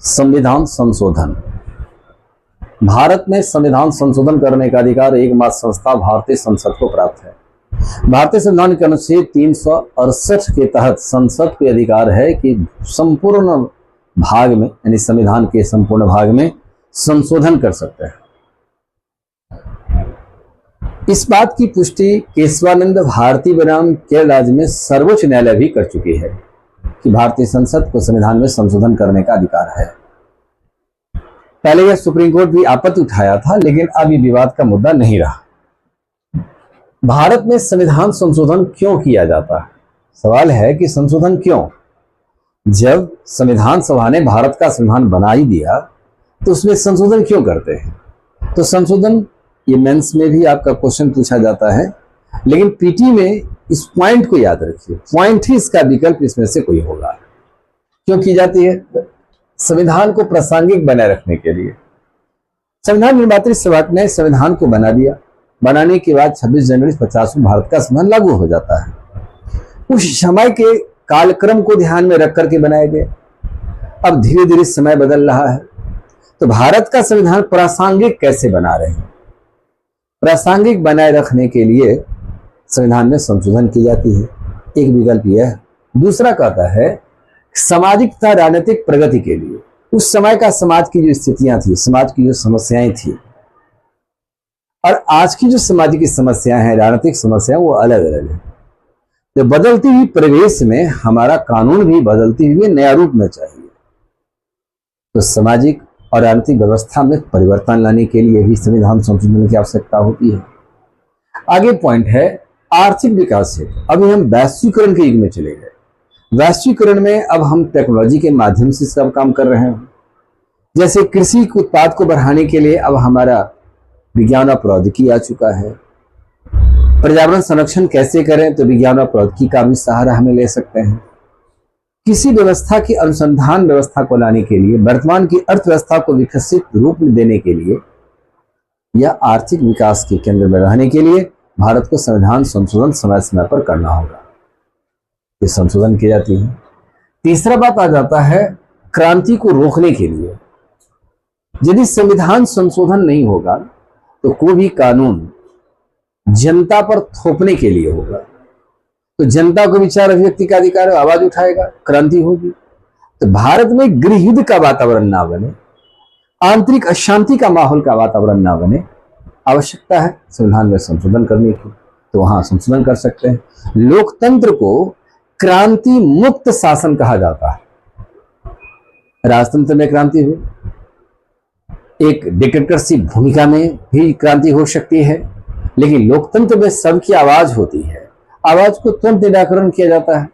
संविधान संशोधन। भारत में संविधान संशोधन करने का अधिकार एकमात्र संस्था भारतीय संसद को प्राप्त है। भारतीय संविधान के अनुच्छेद 368 के तहत संसद को अधिकार है कि संपूर्ण भाग में यानी संविधान के संपूर्ण भाग में संशोधन कर सकते हैं। इस बात की पुष्टि केशवानंद भारती बनाम केरल राज्य में सर्वोच्च न्यायालय भी कर चुकी है कि भारतीय संसद को संविधान में संशोधन करने का अधिकार है। पहले यह सुप्रीम कोर्ट भी आपत्ति उठाया था, लेकिन अब यह विवाद का मुद्दा नहीं रहा। भारत में संविधान संशोधन क्यों किया जाता है? सवाल है कि संशोधन क्यों? जब संविधान सभा ने भारत का संविधान बना ही दिया तो उसमें संशोधन क्यों करते हैं? तो संशोधन ये मेंस में भी आपका क्वेश्चन पूछा जाता है, लेकिन पीटी में इस पॉइंट को याद रखिए। पॉइंट ही इसका विकल्प इसमें से कोई होगा। क्यों की जाती है? संविधान को प्रासंगिक बनाए रखने के लिए। संविधान निर्मात्री सभा ने संविधान को बना दिया। बनाने के बाद 26 जनवरी 50 को भारत का संविधान लागू हो जाता है। उस समय के कालक्रम को ध्यान में रख करके बनाए गए। अब धीरे धीरे समय बदल रहा है, तो भारत का संविधान प्रासंगिक कैसे बना रहे हैं? प्रासंगिक बनाए रखने के लिए संविधान में संशोधन की जाती है। एक विकल्प यह है। दूसरा कहता है सामाजिक तथा राजनीतिक प्रगति के लिए। उस समय का समाज की जो स्थितियां थी, समाज की जो समस्याएं थी, और आज की जो सामाजिक समस्याएं हैं, राजनीतिक समस्याएं, वो अलग अलग है। तो बदलती हुई परिवेश में हमारा कानून भी बदलती हुई नया रूप में चाहिए। तो सामाजिक और राजनीतिक व्यवस्था में परिवर्तन लाने के लिए भी संविधान संशोधन की आवश्यकता होती है। आगे पॉइंट है आर्थिक विकास से। अभी हम वैश्वीकरण के युग में चले गए। वैश्वीकरण में अब हम टेक्नोलॉजी के माध्यम से सब काम कर रहे हैं। जैसे कृषि के उत्पाद को बढ़ाने के लिए अब हमारा विज्ञान और प्रौद्योगिकी आ चुका है। पर्यावरण संरक्षण कैसे करें, तो विज्ञान और प्रौद्योगिकी का भी सहारा हमें ले सकते हैं। किसी व्यवस्था की अनुसंधान व्यवस्था को लाने के लिए, वर्तमान की अर्थव्यवस्था को विकसित रूप में देने के लिए या आर्थिक विकास के केंद्र में रहने के लिए भारत को संविधान संशोधन समय समय पर करना होगा। ये संशोधन की जाती है। तीसरा बात आ जाता है क्रांति को रोकने के लिए। यदि संविधान संशोधन नहीं होगा तो कोई भी कानून जनता पर थोपने के लिए होगा। तो जनता को विचार अभिव्यक्ति का अधिकार, आवाज उठाएगा, क्रांति होगी। तो भारत में गृह युद्ध का वातावरण ना बने, आंतरिक अशांति का माहौल का वातावरण ना बने, आवश्यकता है संविधान में संशोधन करने की। तो वहां संशोधन कर सकते हैं। लोकतंत्र को क्रांति मुक्त शासन कहा जाता है। राजतंत्र में क्रांति हुई, एक डिक्टेटरशिप भूमिका में भी क्रांति हो सकती है, लेकिन लोकतंत्र में सबकी आवाज होती है। आवाज को तुरंत निराकरण किया जाता है।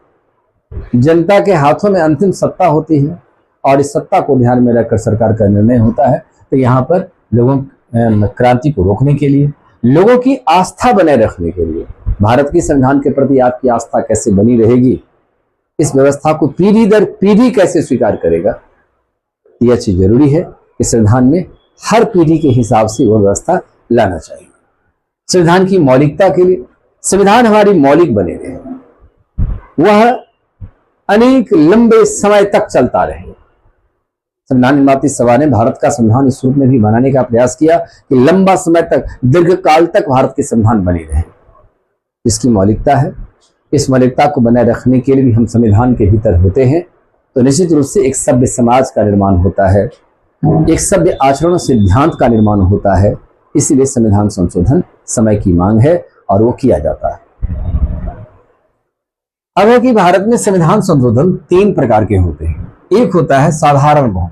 जनता के हाथों में अंतिम सत्ता होती है और इस सत्ता को ध्यान में रखकर सरकार का निर्णय होता है। तो यहाँ पर लोगों क्रांति को रोकने के लिए, लोगों की आस्था बनाए रखने के लिए, भारत के संविधान के प्रति आपकी आस्था कैसे बनी रहेगी, इस व्यवस्था को पीढ़ी दर पीढ़ी कैसे स्वीकार करेगा, यह चीज जरूरी है कि संविधान में हर पीढ़ी के हिसाब से वह व्यवस्था लाना चाहिए। संविधान की मौलिकता के लिए, संविधान हमारी मौलिक बने रहे, वह अनेक लंबे समय तक चलता रहे। संविधान निर्मात्री सभा ने भारत का संविधान इस रूप में भी बनाने का प्रयास किया कि लंबा समय तक, दीर्घकाल तक भारत के संविधान बने रहे। इसकी मौलिकता है। इस मौलिकता को बनाए रखने के लिए भी हम संविधान के भीतर होते हैं। तो निश्चित रूप से एक सभ्य समाज का निर्माण होता है, एक सभ्य आचरण सिद्धांत का निर्माण होता है। इसीलिए संविधान संशोधन समय की मांग है और वो किया जाता है। अब है कि भारत में संविधान संशोधन 3 प्रकार के होते हैं। एक होता है साधारण बहुमत।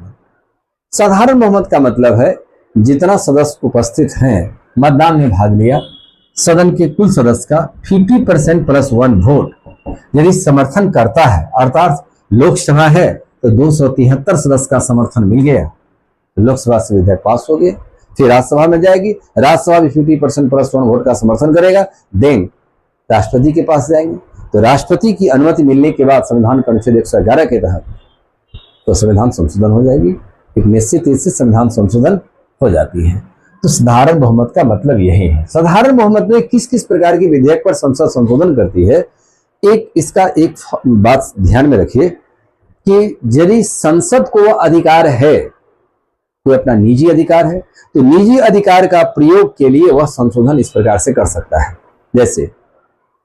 साधारण बहुमत का मतलब है जितना सदस्य उपस्थित हैं, मतदान में भाग लिया, सदन के कुल सदस्य का 50% प्लस 1 वोट यदि समर्थन करता है, अर्थात लोकसभा है तो 273 सदस्य का समर्थन मिल गया, लोकसभा से विधेयक पास हो गया। फिर राज्यसभा में जाएगी, राज्यसभा भी 50% प्लस 1 वोट का समर्थन करेगा, देन राष्ट्रपति के पास जाएंगे। तो राष्ट्रपति की अनुमति मिलने के बाद संविधान का अनुच्छेद 111 के तहत तो संविधान संशोधन हो जाएगी। एक निश्चित रूप से संविधान संशोधन हो जाती है। तो साधारण बहुमत का मतलब यही है। साधारण बहुमत में किस किस प्रकार की विधेयक पर संसद संशोधन करती है, एक इसका एक बात ध्यान में रखिए कि यदि संसद को वह अधिकार है, कोई अपना निजी अधिकार है, तो निजी अधिकार का प्रयोग के लिए वह संशोधन इस प्रकार से कर सकता है, जैसे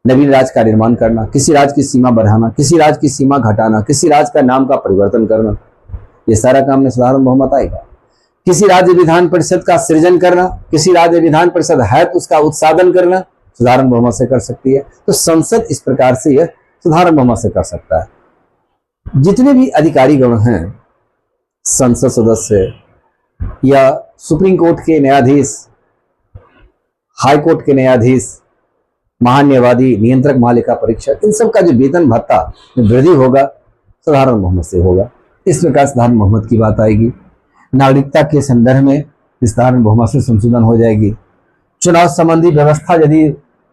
नवीन राज्य का निर्माण करना, किसी राज्य की सीमा बढ़ाना, किसी राज्य की सीमा घटाना, किसी राज्य का नाम का परिवर्तन करना, ये सारा काम में साधारण बहुमत आएगा। किसी राज्य विधान परिषद का सृजन करना, किसी राज्य विधान परिषद है तो उसका उत्साधन करना साधारण बहुमत से कर सकती है। तो संसद इस प्रकार से यह साधारण बहुमत से कर सकता है। जितने भी अधिकारी गण हैं, संसद सदस्य या सुप्रीम कोर्ट के न्यायाधीश, हाई कोर्ट के न्यायाधीश, महान्यायवादी, नियंत्रक महालेखा परीक्षक, इन सब का जो वेतन भत्ता में वृद्धि होगा साधारण बहुमत से होगा। इस प्रकार साधारण बहुमत की बात आएगी। नागरिकता के संदर्भ में साधारण बहुमत से संशोधन हो जाएगी। चुनाव संबंधी व्यवस्था यदि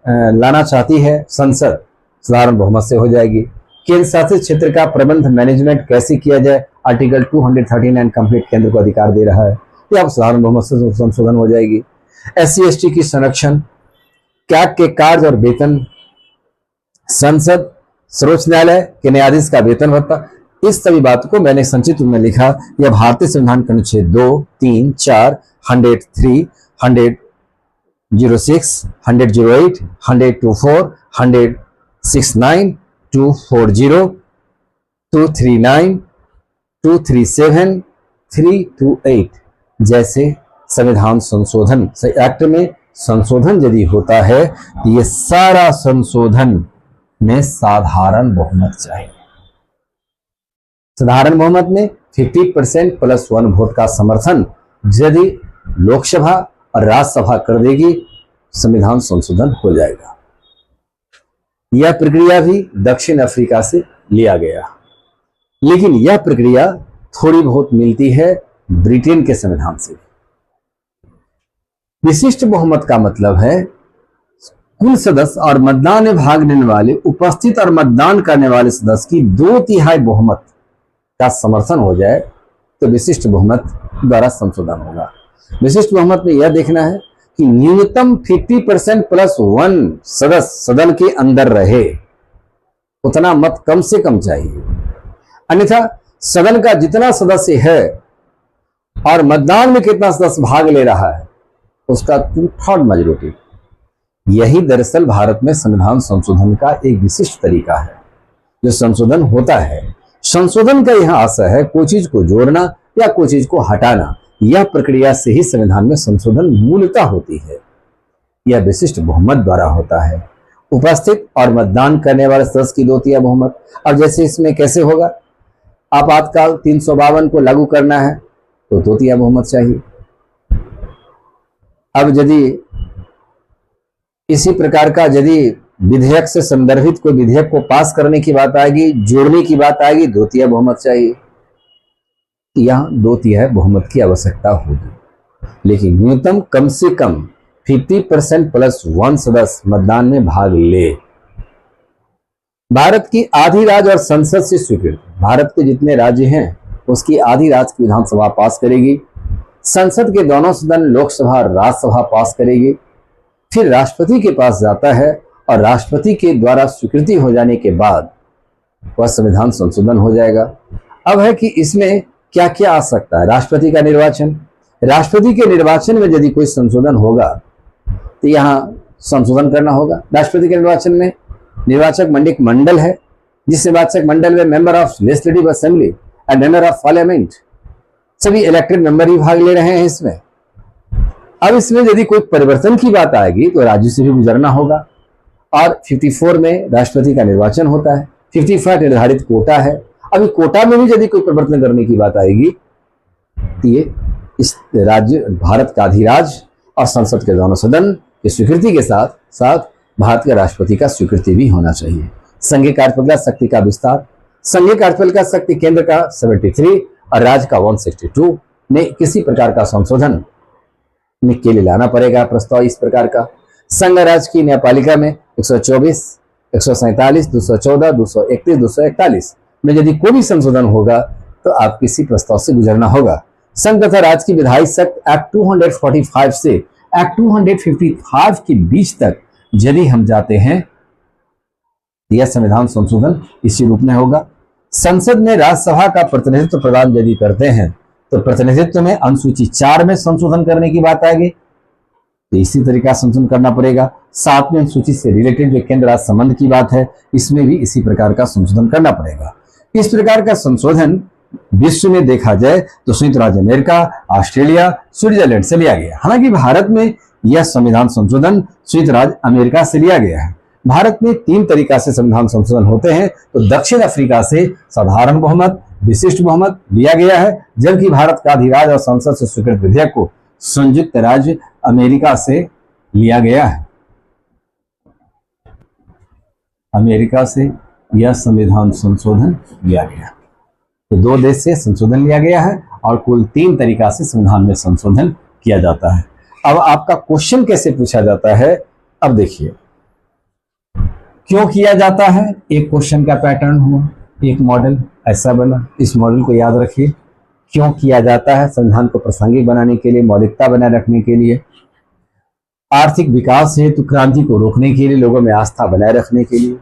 लाना चाहती है संसद, साधारण बहुमत से हो जाएगी। केंद्र शासित क्षेत्र का प्रबंध मैनेजमेंट कैसे किया जाए, आर्टिकल 239 कंप्लीट केंद्र को अधिकार दे रहा है, ये अब साधारण बहुमत से संशोधन हो जाएगी। SC/ST की संरक्षण, कैग के कार्य और वेतन, संसद, सर्वोच्च न्यायालय के न्यायाधीश का वेतन भत्ता, इस सभी बातों को मैंने संक्षिप्त में लिखा। यह भारतीय संविधान के अनुच्छेद 2, 3, 4, 103, 106, 108, 124, 169, 240, 239, 237, 328 जैसे संविधान संशोधन एक्ट में संशोधन यदि होता है तो ये सारा संशोधन में साधारण बहुमत चाहिए। साधारण बहुमत में 50% + 1 वोट का समर्थन यदि लोकसभा और राज्यसभा कर देगी, संविधान संशोधन हो जाएगा। यह प्रक्रिया भी दक्षिण अफ्रीका से लिया गया, लेकिन यह प्रक्रिया थोड़ी बहुत मिलती है ब्रिटेन के संविधान से। विशिष्ट बहुमत का मतलब है कुल सदस्य और मतदान में भाग लेने वाले उपस्थित और मतदान करने वाले सदस्य की 2/3 बहुमत का समर्थन हो जाए तो विशिष्ट बहुमत द्वारा संशोधन होगा। विशिष्ट बहुमत में यह देखना है कि न्यूनतम 50% + 1 सदस्य सदन के अंदर रहे, उतना मत कम से कम चाहिए। अन्यथा सदन का जितना सदस्य है और मतदान में कितना सदस्य भाग ले रहा है उसका 2/3 मेजॉरिटी। यही दरअसल भारत में संविधान संशोधन का एक विशिष्ट तरीका है जो संशोधन होता है। संशोधन का यह आशय है कोई चीज को जोड़ना या कोई चीज को हटाना, यह प्रक्रिया से ही संविधान में संशोधन मूलतः होती है। यह विशिष्ट बहुमत द्वारा होता है। उपस्थित और मतदान करने वाले सदस्य की 2/3 बहुमत। और जैसे इसमें कैसे होगा, आपातकाल 352 को लागू करना है तो 2/3 बहुमत चाहिए। अब यदि इसी प्रकार का यदि विधेयक से संदर्भित कोई विधेयक को पास करने की बात आएगी, जोड़ने की बात आएगी, 2/3 बहुमत चाहिए। यहां 2/3 बहुमत की आवश्यकता होगी, लेकिन न्यूनतम कम से कम 50% + 1 सदस्य मतदान में भाग ले। भारत की आधी राज्य और संसद से स्वीकृत भारत के जितने राज्य हैं उसकी आधी राज्य की विधानसभा पास करेगी। संसद के दोनों सदन लोकसभा और राज्यसभा पास करेगी। फिर राष्ट्रपति के पास जाता है और राष्ट्रपति के द्वारा स्वीकृति हो जाने के बाद वह संविधान संशोधन हो जाएगा। अब है कि इसमें क्या क्या आ सकता है। राष्ट्रपति का निर्वाचन, राष्ट्रपति के निर्वाचन में यदि कोई संशोधन होगा तो यहाँ संशोधन करना होगा। राष्ट्रपति के निर्वाचन में निर्वाचक मंडल है, जिस निर्वाचक मंडल में member of legislative assembly and member of parliament सभी इलेक्टेड मेंबर ही भाग ले रहे हैं इसमें। अब इसमें यदि कोई परिवर्तन की बात आएगी तो राज्य से भी गुजरना होगा। और 54 में राष्ट्रपति का निर्वाचन होता है, 55 निर्धारित कोटा है। अभी कोटा में भी यदि कोई परिवर्तन करने की बात आएगी तो ये इस राज्य भारत का अधिराज्य और संसद के दोनों सदन की स्वीकृति के साथ साथ भारत के राष्ट्रपति का स्वीकृति भी होना चाहिए। संघीय कार्यपालिका शक्ति का विस्तार, संघीय कार्यपालिका शक्ति केंद्र का 73 और राज्य का 162 में किसी प्रकार का संशोधन के लिए लाना पड़ेगा प्रस्ताव इस प्रकार का। संघ राज्य की न्यायपालिका में 124, 147, 214, 231, 241 में यदि कोई भी संशोधन होगा तो आप किसी प्रस्ताव से गुजरना होगा। संघ तथा राज्य की विधायी शक्ति एक्ट 245 से एक्ट 255 के बीच तक यदि हम जाते हैं यह संविधान संशोधन इसी रूप में होगा। संसद में राज्यसभा का प्रतिनिधित्व प्रदान यदि करते हैं तो प्रतिनिधित्व में अनुसूची 4 में संशोधन करने की बात आएगी, तो इसी तरीका से संशोधन करना पड़ेगा। 7वें अनुसूची से रिलेटेड जो केंद्र राज्य संबंध की बात है, इसमें भी इसी प्रकार का संशोधन करना पड़ेगा। इस प्रकार का संशोधन विश्व में देखा जाए तो संयुक्त राज्य अमेरिका, ऑस्ट्रेलिया, स्विट्जरलैंड से लिया गया। हालांकि भारत में यह संविधान संशोधन संयुक्त राज्य अमेरिका से लिया गया है। भारत में 3 तरीका से संविधान संशोधन होते हैं, तो दक्षिण अफ्रीका से साधारण बहुमत, विशिष्ट बहुमत लिया गया है, जबकि भारत का अधिराज और संसद से स्वीकृत विधेयक को संयुक्त राज्य अमेरिका से लिया गया है। अमेरिका से यह संविधान संशोधन लिया गया, तो 2 देश से संशोधन लिया गया है और कुल 3 तरीका से संविधान में संशोधन किया जाता है। अब आपका क्वेश्चन कैसे पूछा जाता है, अब देखिए क्यों किया जाता है। एक क्वेश्चन का पैटर्न हुआ, एक मॉडल ऐसा बना, इस मॉडल को याद रखिए। क्यों किया जाता है, संविधान को प्रासंगिक बनाने के लिए, मौलिकता बनाए रखने के लिए, आर्थिक विकास हेतु क्रांति को रोकने के लिए, लोगों में आस्था बनाए रखने के लिए।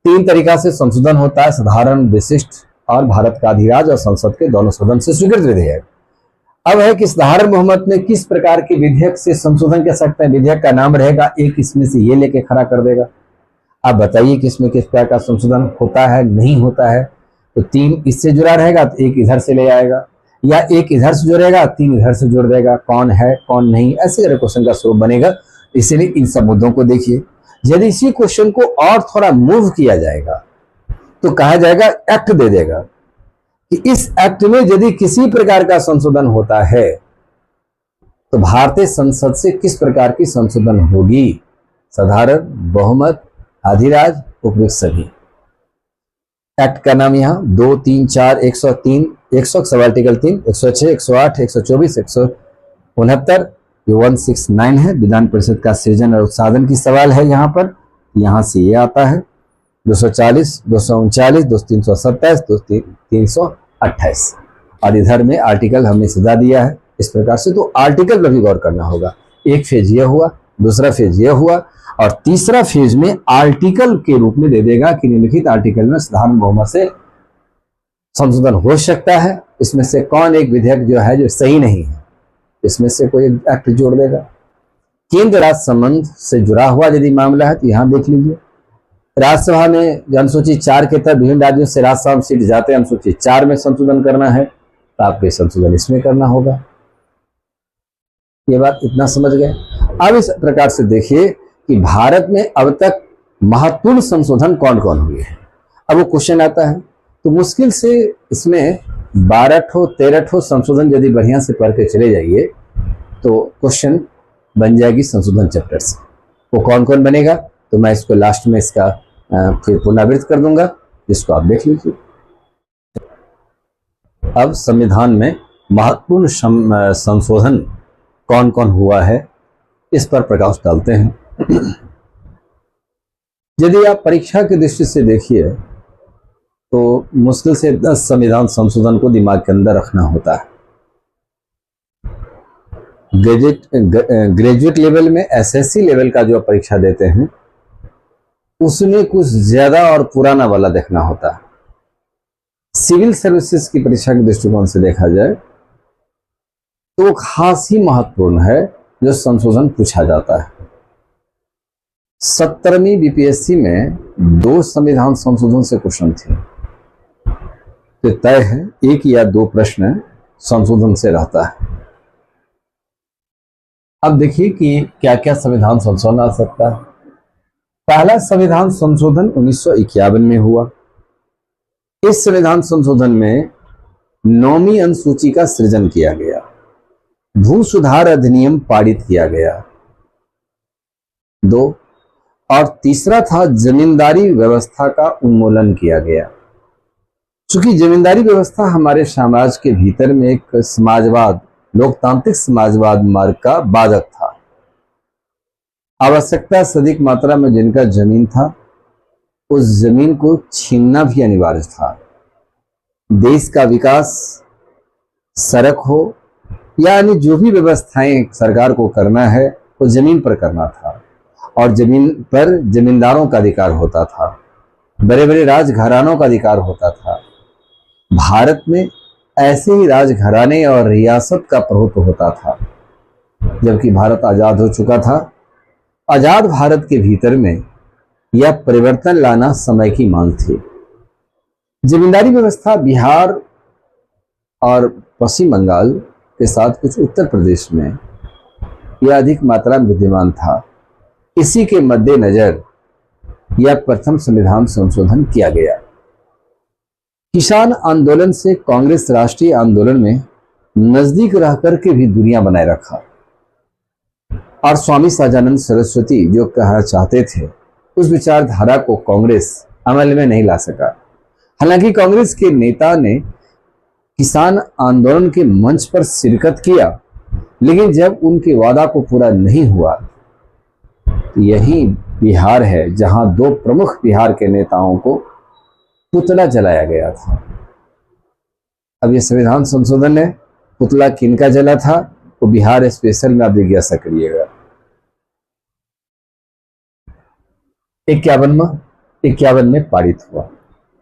3 तरीका से संशोधन होता है, साधारण, विशिष्ट और भारत का अधिराज और संसद के दोनों सदन से स्वीकृत विधेयक। अब है कि साधारण बहुमत में किस प्रकार के विधेयक से संशोधन कर सकते हैं। विधेयक का नाम रहेगा, एक इसमें से ये लेके खड़ा कर देगा। आप बताइए कि इसमें किस प्रकार का संशोधन होता है, नहीं होता है। तो 3 इससे जुड़ा रहेगा तो 1 इधर से ले आएगा, या 1 इधर से जोड़ेगा 3 इधर से जोड़ देगा। कौन है कौन नहीं, ऐसे तरह क्वेश्चन का स्वरूप बनेगा। इसीलिए इन सब मुद्दों को देखिए। यदि इसी क्वेश्चन को और थोड़ा मूव किया जाएगा तो कहा जाएगा, एक्ट दे देगा कि इस एक्ट में यदि किसी प्रकार का संशोधन होता है तो भारतीय संसद से किस प्रकार की संशोधन होगी। साधारण, बहुमत, अधिराज, उपयुक्त सभी। एक्ट का नाम यहाँ 2, 3, 4, 103, 100 आर्टिकल 3, 106, 108, 124, 169, ये 169 है। विधान परिषद का सृजन और उत्साधन की सवाल है यहाँ पर, यहाँ से ये आता है 240, 239, 327, 328 और इधर में आर्टिकल हमने सजा दिया है इस प्रकार से। तो आर्टिकल पर भी गौर करना होगा। एक फेज ये हुआ, दूसरा फेज ये हुआ और तीसरा फेज में आर्टिकल के रूप में दे देगा कि निम्नलिखित आर्टिकल में साधारण बहुमत से संशोधन हो सकता है। इसमें से कौन एक विधेयक जो है जो सही नहीं है, इसमें से कोई एक्ट जोड़ देगा। केंद्र राज्य संबंध से जुड़ा हुआ यदि मामला है तो यहां देख लीजिए, राज्यसभा में अनुसूची 4 के तहत विभिन्न राज्यों से राज्यसभा में सीट जाते हैं, अनुसूची 4 में संशोधन करना है तो आपको संशोधन इसमें करना होगा। ये बात इतना समझ गए। अब इस प्रकार से देखिए कि भारत में अब तक महत्वपूर्ण संशोधन कौन कौन हुए हैं। अब वो क्वेश्चन आता है तो मुश्किल से इसमें 12-13 संशोधन यदि बढ़िया से पढ़ के चले जाइए तो क्वेश्चन बन जाएगी संशोधन चैप्टर से। वो कौन कौन बनेगा तो मैं इसको लास्ट में इसका फिर पुनरावृत्त कर दूंगा, जिसको आप देख लीजिए। अब संविधान में महत्वपूर्ण संशोधन कौन कौन हुआ है इस पर प्रकाश डालते हैं। यदि आप परीक्षा की दृष्टि से देखिए तो मुश्किल से 10 संविधान संशोधन को दिमाग के अंदर रखना होता है। ग्रेजुएट लेवल में एसएससी लेवल का जो परीक्षा देते हैं उसमें कुछ ज्यादा और पुराना वाला देखना होता है। सिविल सर्विसेज की परीक्षा के दृष्टिकोण से देखा जाए तो खास ही महत्वपूर्ण है जो संशोधन पूछा जाता है। 17वीं बीपीएससी में 2 संविधान संशोधन से क्वेश्चन थे, तो तय है 1 या 2 प्रश्न संशोधन से रहता है। अब देखिए कि क्या क्या संविधान संशोधन आ सकता है। पहला संविधान संशोधन 1951 में हुआ। इस संविधान संशोधन में 9वीं अनुसूची का सृजन किया गया, भू सुधार अधिनियम पारित किया गया। 2 और तीसरा था जमींदारी व्यवस्था का उन्मूलन किया गया। चूंकि जमींदारी व्यवस्था हमारे समाज के भीतर में एक समाजवाद, लोकतांत्रिक समाजवाद मार्ग का बाधक था। आवश्यकता से अधिक मात्रा में जिनका जमीन था उस जमीन को छीनना भी अनिवार्य था। देश का विकास, सड़क हो यानी जो भी व्यवस्थाएं सरकार को करना है वो जमीन पर करना था और जमीन पर जमींदारों का अधिकार होता था, बड़े बड़े राजघरानों का अधिकार होता था। भारत में ऐसे ही राजघराने और रियासत का प्रभुत्व होता था। जबकि भारत आजाद हो चुका था, आजाद भारत के भीतर में यह परिवर्तन लाना समय की मांग थी। जमींदारी व्यवस्था बिहार और पश्चिम बंगाल के साथ कुछ उत्तर प्रदेश में यह अधिक मात्रा में विद्यमान था। इसी के मद्देनजर यह प्रथम संविधान संशोधन किया गया। किसान आंदोलन से कांग्रेस राष्ट्रीय आंदोलन में नजदीक रह करके भी दूरियां बनाए रखा और स्वामी सहजानंद सरस्वती जो कहना चाहते थे उस विचारधारा को कांग्रेस अमल में नहीं ला सका। हालांकि कांग्रेस के नेता ने किसान आंदोलन के मंच पर शिरकत किया, लेकिन जब उनके वादा को पूरा नहीं हुआ तो यही बिहार है जहां दो प्रमुख बिहार के नेताओं को पुतला जलाया गया था। अब यह संविधान संशोधन है, पुतला किनका जला था वो बिहार स्पेशल में आप जिज्ञासा करिएगा। 51 में पारित हुआ।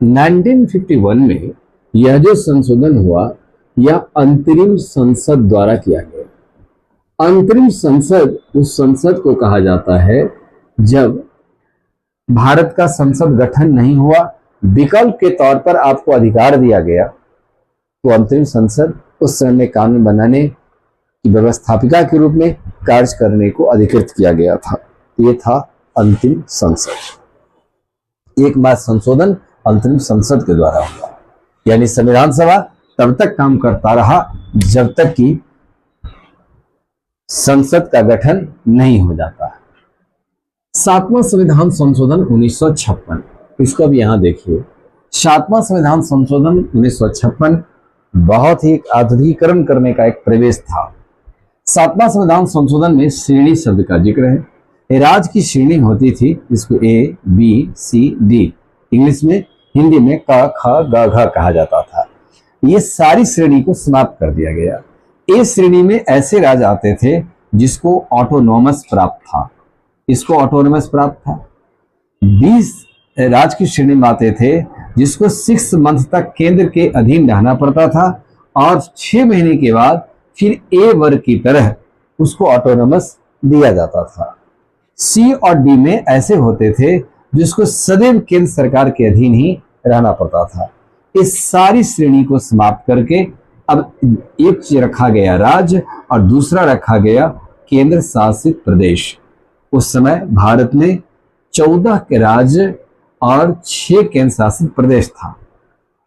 1951 में यह जो संशोधन हुआ यह अंतरिम संसद द्वारा किया गया। अंतरिम संसद उस संसद को कहा जाता है जब भारत का संसद गठन नहीं हुआ, विकल्प के तौर पर आपको अधिकार दिया गया, तो अंतरिम संसद उस समय में कानून बनाने की व्यवस्थापिका के रूप में कार्य करने को अधिकृत किया गया था। ये था अंतिम संसद। एकमात्र संशोधन अंतरिम संसद के द्वारा हुआ, यानी संविधान सभा तब तक काम करता रहा जब तक कि संसद का गठन नहीं हो जाता। 7वां संविधान संशोधन 1956, इसको भी यहां देखिए। 7वां संविधान संशोधन 1956 बहुत ही आधुनिकीकरण करने का एक प्रवेश था। 7वां संविधान संशोधन में श्रेणी शब्द का जिक्र है। राज्य की श्रेणी होती थी जिसको A, B, C, D English में, हिंदी में क, ख, ग, घ कहा जाता था। ये सारी श्रेणी को समाप्त कर दिया गया। ए श्रेणी में ऐसे राज्य आते थे जिसको ऑटोनॉमस प्राप्त था, इसको ऑटोनॉमस प्राप्त था। 20 राज्य की श्रेणी में आते थे जिसको 6 मंथ तक केंद्र के अधीन रहना पड़ता था और 6 महीने के बाद फिर ए वर्ग की तरह उसको ऑटोनॉमस दिया जाता था। सी और डी में ऐसे होते थे जिसको सदैव केंद्र सरकार के अधीन ही रहना पड़ता था। इस सारी श्रेणी को समाप्त करके अब एक रखा गया राज्य और दूसरा रखा गया केंद्र शासित प्रदेश। उस समय भारत में 14 के राज्य और 6 केंद्र शासित प्रदेश था।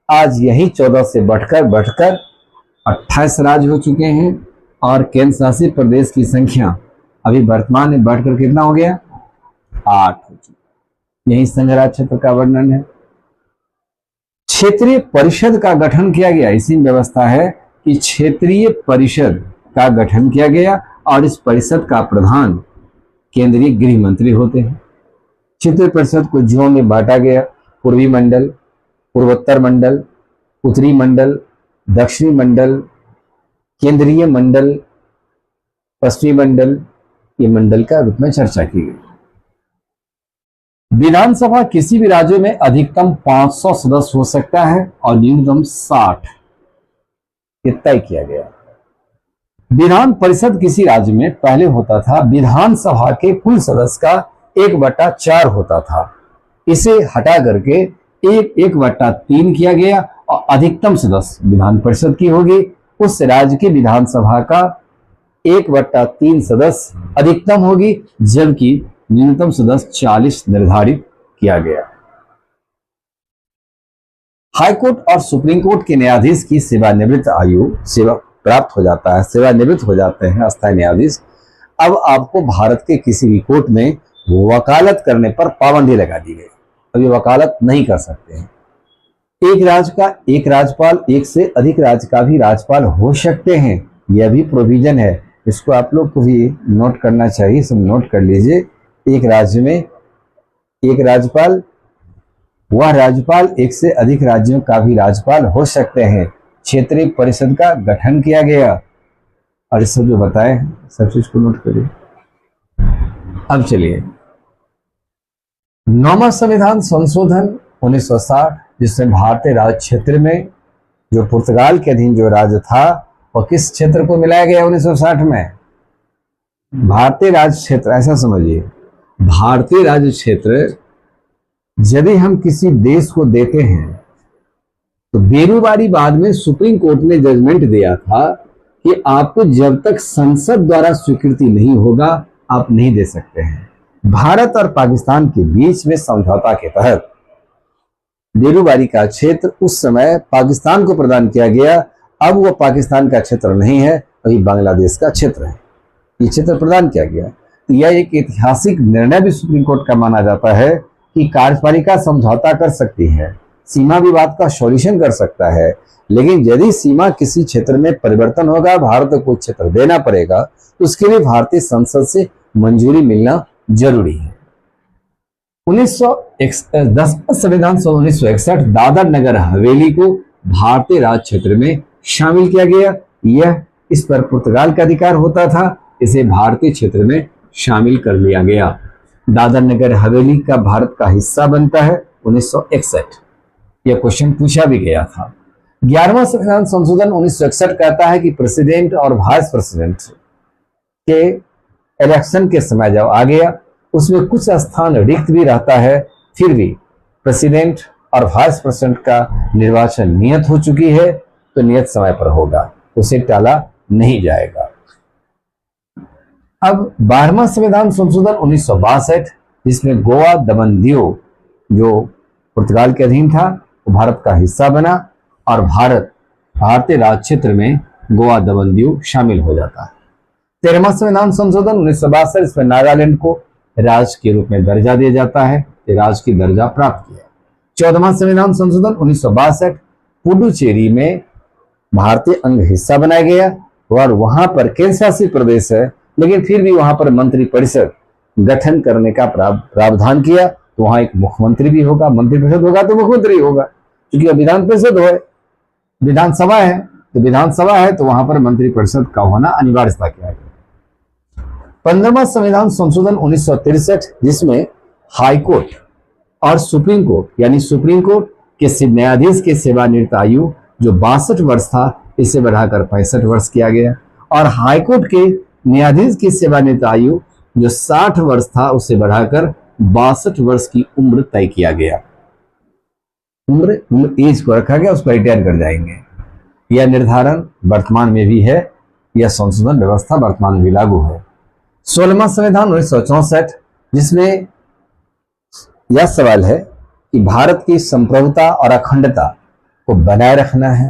आज यही 14 से बढ़कर 28 राज्य हो चुके हैं और केंद्र शासित प्रदेश की संख्या अभी वर्तमान में बढ़कर कितना हो गया? 8 हो चुका। यही संघ राज्य क्षेत्र का वर्णन है। क्षेत्रीय परिषद का गठन किया गया। इसी में व्यवस्था है कि क्षेत्रीय परिषद का गठन किया गया और इस परिषद का प्रधान केंद्रीय गृह मंत्री होते हैं। क्षेत्रीय परिषद को जिलों में बांटा गया। पूर्वी मंडल, पूर्वोत्तर मंडल, उत्तरी मंडल, दक्षिणी मंडल, केंद्रीय मंडल, पश्चिमी मंडल, ये मंडल का रूप में चर्चा की गई। विधानसभा किसी भी राज्य में अधिकतम 500 सदस्य हो सकता है और न्यूनतम 60, ये तय किया गया। विधान परिषद किसी राज्य में पहले होता था विधानसभा के कुल सदस्य का 1/4 होता था। इसे हटा करके 1/3 किया गया और अधिकतम सदस्य विधान परिषद की होगी। उस राज्य की विधानसभा का 1/3 सदस्य अधिकतम होगी, जबकि न्यूनतम सदस्य 40 निर्धारित किया गया। हाईकोर्ट और सुप्रीम कोर्ट के न्यायाधीश की सेवानिवृत्त आयु सेवा प्राप्त हो जाता है, सेवानिवृत्त हो जाते हैं अस्थायी न्यायाधीश। अब आपको भारत के किसी भी कोर्ट में वकालत करने पर पाबंदी लगा दी गई। अब ये वकालत नहीं कर सकते हैं। एक राज्य का एक राज्यपाल, एक से अधिक राज्य का भी राज्यपाल हो सकते हैं, यह भी प्रोविजन है। इसको आप लोग को भी नोट करना चाहिए, सब नोट कर लीजिए। एक राज्य में एक राज्यपाल, वह राज्यपाल एक से अधिक राज्यों का भी राज्यपाल हो सकते हैं। क्षेत्रीय परिषद का गठन किया गया और इस सब जो बताए हैं सब चीज को नोट करिए। अब चलिए 9वां संविधान संशोधन 1960, जिसमें भारतीय राज्य क्षेत्र में जो पुर्तगाल के अधीन जो राज्य था वह किस क्षेत्र को मिलाया गया 1960 में? भारतीय राज्य क्षेत्र। ऐसा समझिए, भारतीय राज्य क्षेत्र यदि हम किसी देश को देते हैं तो बेरुबारी बाद में सुप्रीम कोर्ट ने जजमेंट दिया था कि आपको जब तक संसद द्वारा स्वीकृति नहीं होगा आप नहीं दे सकते हैं। भारत और पाकिस्तान के बीच में समझौता के तहत बेरुबारी का क्षेत्र उस समय पाकिस्तान को प्रदान किया गया। अब वह पाकिस्तान का क्षेत्र नहीं है, वही बांग्लादेश का क्षेत्र है। ये क्षेत्र प्रदान किया गया। तो यह एक ऐतिहासिक निर्णय भी सुप्रीम कोर्ट का माना जाता है कि कार्यपालिका समझौता कर सकती है, सीमा विवाद का सॉल्यूशन कर सकता है, लेकिन यदि सीमा किसी क्षेत्र में परिवर्तन होगा, भारत को क्षेत्र देना पड़ेगा, तो उसके लिए भारतीय संसद से मंजूरी मिलना जरूरी है। 1910 संविधान 1961 दादर नगर हवेली को भारतीय राज्य क्षेत्र में शामिल किया गया। यह इस पर पुर्तगाल का अधिकार होता था, इसे भारतीय क्षेत्र में शामिल कर लिया गया। दादर नगर हवेली का भारत का हिस्सा बनता है 1961। यह क्वेश्चन पूछा भी गया था। 11वां संविधान संशोधन 1961 कहता है कि प्रेसिडेंट और वाइस प्रेसिडेंट के इलेक्शन के समय जब आ गया उसमें कुछ स्थान रिक्त भी रहता है, फिर भी प्रेसिडेंट और वाइस प्रेसिडेंट का निर्वाचन नियत हो चुकी है तो नियत समय पर होगा, उसे टाला नहीं जाएगा। अब 12वां संविधान संशोधन 1962 जिसमें गोवा दमन दीव जो पुर्तगाल के अधीन था वो भारत का हिस्सा बना और भारतीय राज्य क्षेत्र में गोवा दमन दीव शामिल हो जाता है। 13वां संविधान संशोधन 1962 इसमें नागालैंड को राज्य के रूप में दर्जा दिया जाता है, राज्य की दर्जा प्राप्त किया। 14वां संविधान संशोधन 1962 पुडुचेरी में भारतीय अंग हिस्सा बनाया गया और वहां पर केंद्र शासित प्रदेश है, लेकिन फिर भी वहां पर मंत्री परिषद गठन करने का प्रावधान किया। तो वहां एक मुख्यमंत्री भी होगा, मंत्री परिषद होगा तो मुख्यमंत्री होगा, क्योंकि विधान परिषद है, विधानसभा है, तो विधानसभा है तो वहां पर मंत्री परिषद का होना अनिवार्यता किया गया। 15वां संविधान संशोधन 1963 जिसमें हाईकोर्ट और सुप्रीम कोर्ट यानी सुप्रीम कोर्ट के न्यायाधीश की सेवानिवृत्त आयु जो 62 वर्ष था इसे बढ़ाकर 65 वर्ष किया गया और हाईकोर्ट के न्यायाधीश की सेवानिवृत्त आयु जो 60 वर्ष था उसे बढ़ाकर 62 वर्ष की उम्र तय किया गया। उम्र एज को रखा गया, उसको रिटायर कर जाएंगे। यह निर्धारण वर्तमान में भी है, यह संशोधन व्यवस्था वर्तमान में भी लागू है। 16वां संविधान 1964 जिसमें यह सवाल है कि भारत की संप्रभुता और अखंडता को बनाए रखना है।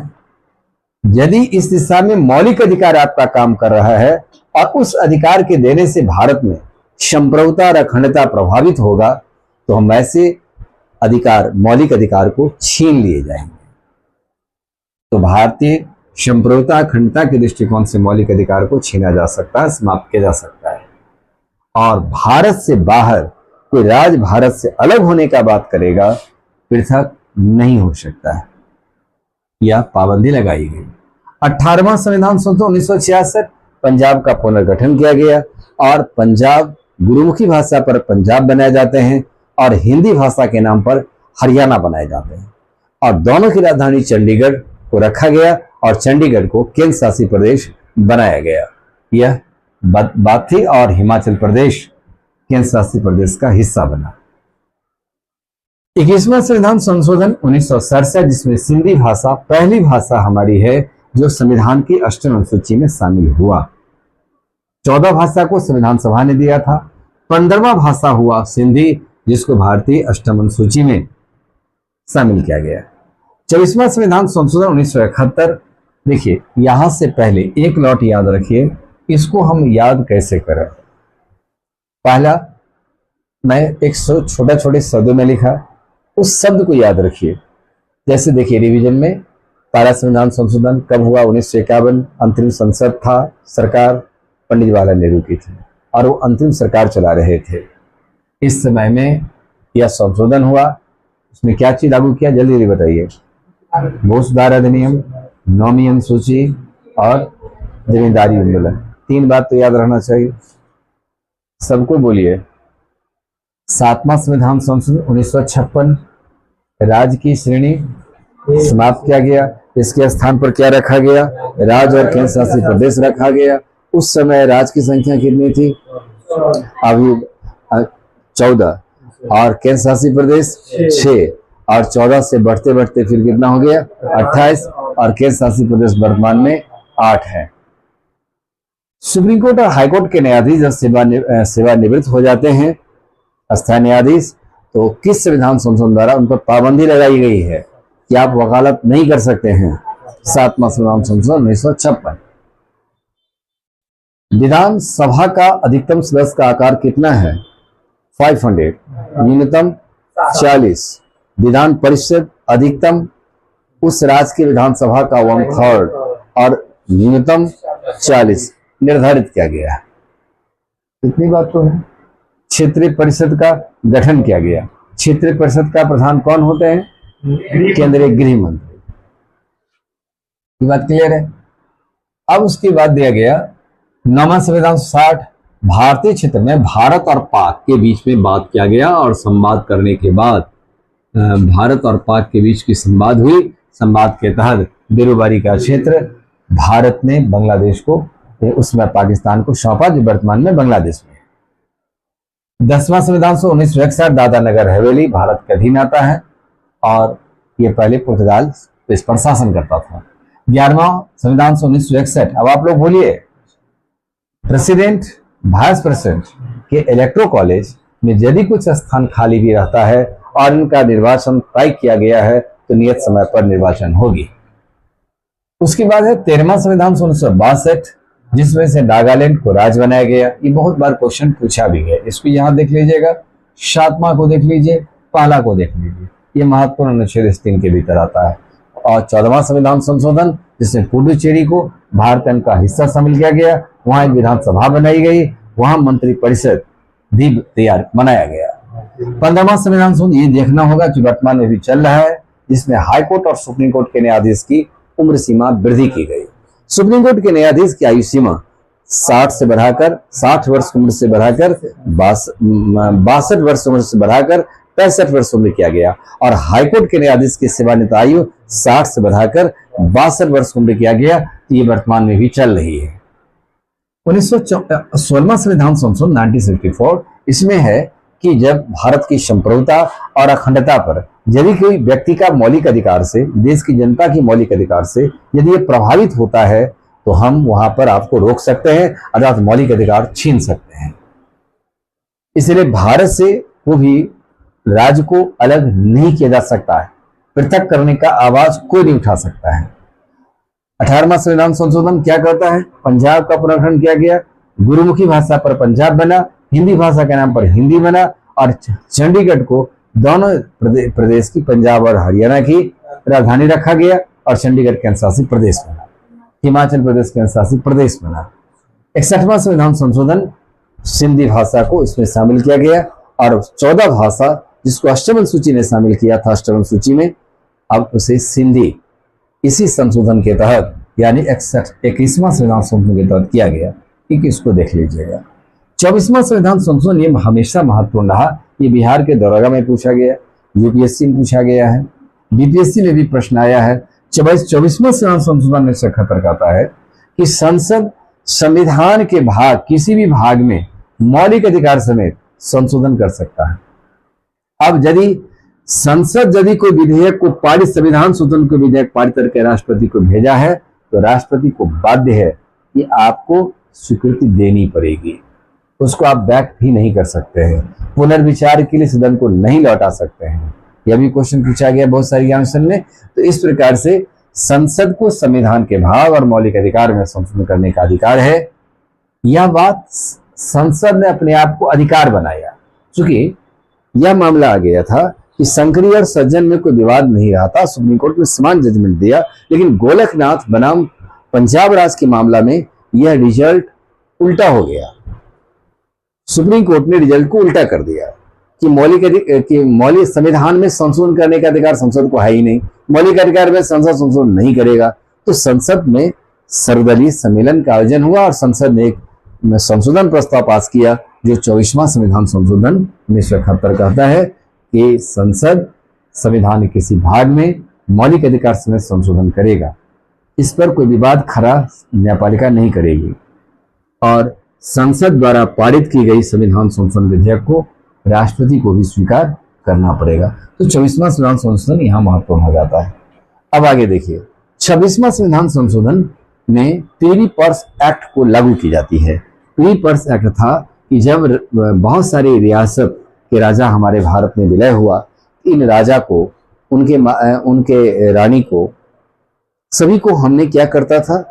यदि इस दिशा में मौलिक अधिकार आपका काम कर रहा है और उस अधिकार के देने से भारत में संप्रभुता और अखंडता प्रभावित होगा तो हम ऐसे अधिकार, मौलिक अधिकार को छीन लिए जाएंगे। तो भारतीय संप्रभुता अखंडता के दृष्टिकोण से मौलिक अधिकार को छीना जा सकता है, समाप्त किया जा सकता है। और भारत से बाहर कोई राज्य भारत से अलग होने का बात करेगा, पृथक नहीं हो सकता है, यह पाबंदी लगाई गई। 18वां संविधान संशोधन 1966 पंजाब का पुनर्गठन किया गया और पंजाब गुरुमुखी भाषा पर पंजाब बनाए जाते हैं और हिंदी भाषा के नाम पर हरियाणा बनाए जाते हैं और दोनों की राजधानी चंडीगढ़ को रखा गया और चंडीगढ़ को केंद्र शासित प्रदेश बनाया गया। यह बाथी और हिमाचल प्रदेश केंद्र शासित प्रदेश का हिस्सा बना। 21वां संविधान संशोधन 1967 जिसमें सिंधी भाषा पहली भाषा हमारी है जो संविधान की अष्टम अनुसूची में शामिल हुआ। 14 भाषा को संविधान सभा ने दिया था। 15वां भाषा हुआ सिंधी जिसको भारतीय अष्टम अनुसूची में शामिल किया गया। 24वां संविधान संशोधन 1971 देखिए, यहां से पहले एक लॉट याद रखिए, इसको हम याद कैसे करें। पहला मैं एक छोटे शब्दों में लिखा, उस शब्द को याद रखिए। जैसे देखिए रिवीजन में पहला संविधान संशोधन कब हुआ, 1951। अंतरिम संसद था, सरकार पंडित जवाहरलाल नेहरू की थी और वो अंतिम सरकार चला रहे थे। इस समय में यह संशोधन हुआ, उसमें क्या चीज लागू किया, जल्दी जल्दी बताइए। भू सुधार अधिनियम, 9वीं अनुसूची और जमींदारी उन्मूलन। 3 बात तो याद रहना चाहिए, सबको बोलिए। 7वां संविधान संशोधन 1956 राज्य की श्रेणी समाप्त किया गया। इसके स्थान पर क्या रखा गया? राज्य और केंद्र शासित प्रदेश रखा गया। उस समय राज्य की संख्या कितनी थी? अभी 14 और केंद्र शासित प्रदेश 6 और 14 से बढ़ते बढ़ते फिर कितना हो गया? 28 और केंद्र शासित प्रदेश वर्तमान में 8 है। सुप्रीम कोर्ट और हाईकोर्ट के न्यायाधीश जब सेवानिवृत्त हो जाते हैं, अस्थायी न्यायाधीश, तो किस संविधान संशोधन द्वारा उन पर पाबंदी लगाई गई है कि आप वकालत नहीं कर सकते हैं? 7वां संविधान संशोधन 1956। विधानसभा का अधिकतम सदस्य का आकार कितना है? 500, न्यूनतम 40। विधान परिषद अधिकतम उस राज्य की विधानसभा का 1/3 और न्यूनतम 40 निर्धारित किया गया है। इतनी बात तो है। क्षेत्रीय परिषद का गठन किया गया। क्षेत्रीय परिषद का प्रधान कौन होते हैं? केंद्रीय गृह मंत्री। ये बात क्लियर है। अब उसके बाद दिया गया 9वां संविधान 60। भारतीय क्षेत्र में भारत और पाक के बीच में बात किया गया और संवाद करने के बाद भारत और पाक के बीच की संवाद हुई। संवाद के तहत बेरोबारी का क्षेत्र भारत ने बांग्लादेश को, उसमें पाकिस्तान को सौंपा, जो वर्तमान में बांग्लादेश में है। 10वां संविधान 1961 दादरा नगर हवेली भारत के अधीन आता है और ये पहले पुर्तगाल इस पर शासन करता था। 11वां संविधान 1961। अब आप लोग बोलिए, प्रेसिडेंट वाइस प्रेसिडेंट के इलेक्टोरल कॉलेज में यदि कुछ स्थान खाली भी रहता है और इनका निर्वाचन तय किया गया है तो नियत समय पर निर्वाचन होगी। उसके बाद है 13वां संविधान 1962, जिसमें से नागालैंड को राज्य बनाया गया। ये बहुत बार क्वेश्चन पूछा भी गया, इसको यहाँ देख लीजिएगा। 7वां को देख लीजिए, पहला को देख लीजिए, ये महत्वपूर्ण अनुच्छेद 3 के भीतर आता है। और 14वां संविधान संशोधन, जिसमें पुडुचेरी को भारत का हिस्सा शामिल किया गया, वहां एक विधानसभा बनाई गई, वहां मंत्री परिषद भी तैयार बनाया गया। 15वां संविधान संशोधन ये देखना होगा कि वर्तमान में भी चल रहा है, जिसमें हाईकोर्ट और सुप्रीम कोर्ट के न्यायाधीश की उम्र सीमा वृद्धि की गई। सुप्रीम कोर्ट के न्यायाधीश की आयु सीमा 60 वर्ष उम्र से बढ़ाकर 62 वर्ष उम्र से बढ़ाकर 65 वर्ष उम्र किया गया और हाईकोर्ट के न्यायाधीश की सेवानिवृत्ति आयु 60 से बढ़ाकर 62 वर्ष उम्र किया गया। तो ये वर्तमान में भी चल रही है। 16वां संविधान संशोधन 1964, इसमें है कि जब भारत की संप्रभुता और अखंडता पर यदि कोई व्यक्ति का मौलिक अधिकार से, देश की जनता की मौलिक अधिकार से यदि ये प्रभावित होता है तो हम वहां पर आपको रोक सकते हैं, अर्थात मौलिक अधिकार छीन सकते हैं। इसलिए भारत से वो भी राज्य को अलग नहीं किया जा सकता है, पृथक करने का आवाज कोई नहीं उठा सकता है। 18वां संविधान संशोधन क्या करता है? पंजाब का पुनर्गठन किया गया, गुरुमुखी भाषा पर पंजाब बना, हिंदी भाषा के नाम पर हिंदी बना और चंडीगढ़ को दोनों प्रदेश की, पंजाब और हरियाणा की राजधानी रखा गया और चंडीगढ़ केंद्र शासित प्रदेश बना, हिमाचल प्रदेश केंद्र शासित प्रदेश बना। 61वां संविधान संशोधन, सिंधी भाषा को इसमें शामिल किया गया और 14 भाषा जिसको अष्टम सूची ने शामिल किया था, अष्टम सूची में, अब उसे सिंधी इसी संशोधन के तहत यानी 21वां संविधान संशोधन के तहत किया गया। ठीक, इसको देख लीजिएगा। 24वां संविधान संशोधन ये हमेशा महत्वपूर्ण रहा। ये बिहार के दरोगा में पूछा गया, यूपीएससी में पूछा गया है, बीपीएससी में भी प्रश्न आया है। 24वां संविधान संशोधन में 77 कहता है कि संसद संविधान के भाग, किसी भी भाग में मौलिक अधिकार समेत संशोधन कर सकता है। अब यदि संसद यदि कोई विधेयक को पारित, संविधान संशोधन को विधेयक पारित करके राष्ट्रपति को भेजा है तो राष्ट्रपति को बाध्य है कि आपको स्वीकृति देनी पड़ेगी, उसको आप बैक भी नहीं कर सकते हैं, पुनर्विचार के लिए सदन को नहीं लौटा सकते हैं। यह भी क्वेश्चन पूछा गया बहुत सारे एग्जामिनेशन में। तो इस प्रकार से संसद को संविधान के भाग और मौलिक अधिकार में संशोधन करने का अधिकार है। यह बात संसद ने अपने आप को अधिकार बनाया, क्योंकि यह मामला आ गया था कि संकरी और सज्जन में कोई विवाद नहीं रहा था, सुप्रीम कोर्ट ने समान जजमेंट दिया, लेकिन गोलकनाथ बनाम पंजाब राज के मामला में यह रिजल्ट उल्टा हो गया। सुप्रीम कोर्ट ने रिजल्ट को उल्टा कर दिया कि मौलिक संविधान में संशोधन करने का अधिकार संसद को है ही नहीं, मौलिक अधिकार में संसद संशोधन नहीं करेगा। तो संसद में सर्वदलीय सम्मेलन का आयोजन हुआ और संसद ने एक संशोधन प्रस्ताव पास किया जो 24वां संविधान संशोधन 1971 कहता है कि संसद संविधान के किसी भाग में मौलिक अधिकार समेत संशोधन करेगा। इस पर कोई विवाद खड़ा न्यायपालिका नहीं करेगी और संसद द्वारा पारित की गई संविधान संशोधन विधेयक को राष्ट्रपति को भी स्वीकार करना पड़ेगा। तो 24वां संविधान संशोधन यहाँ महत्वपूर्ण हो जाता है। अब आगे देखिए, 26वां संविधान संशोधन में प्रिवी पर्स एक्ट को लागू की जाती है। प्रिवी पर्स एक्ट था कि जब बहुत सारी रियासत के राजा हमारे भारत में विलय हुआ, इन राजा को, उनके रानी को, सभी को हमने क्या करता था,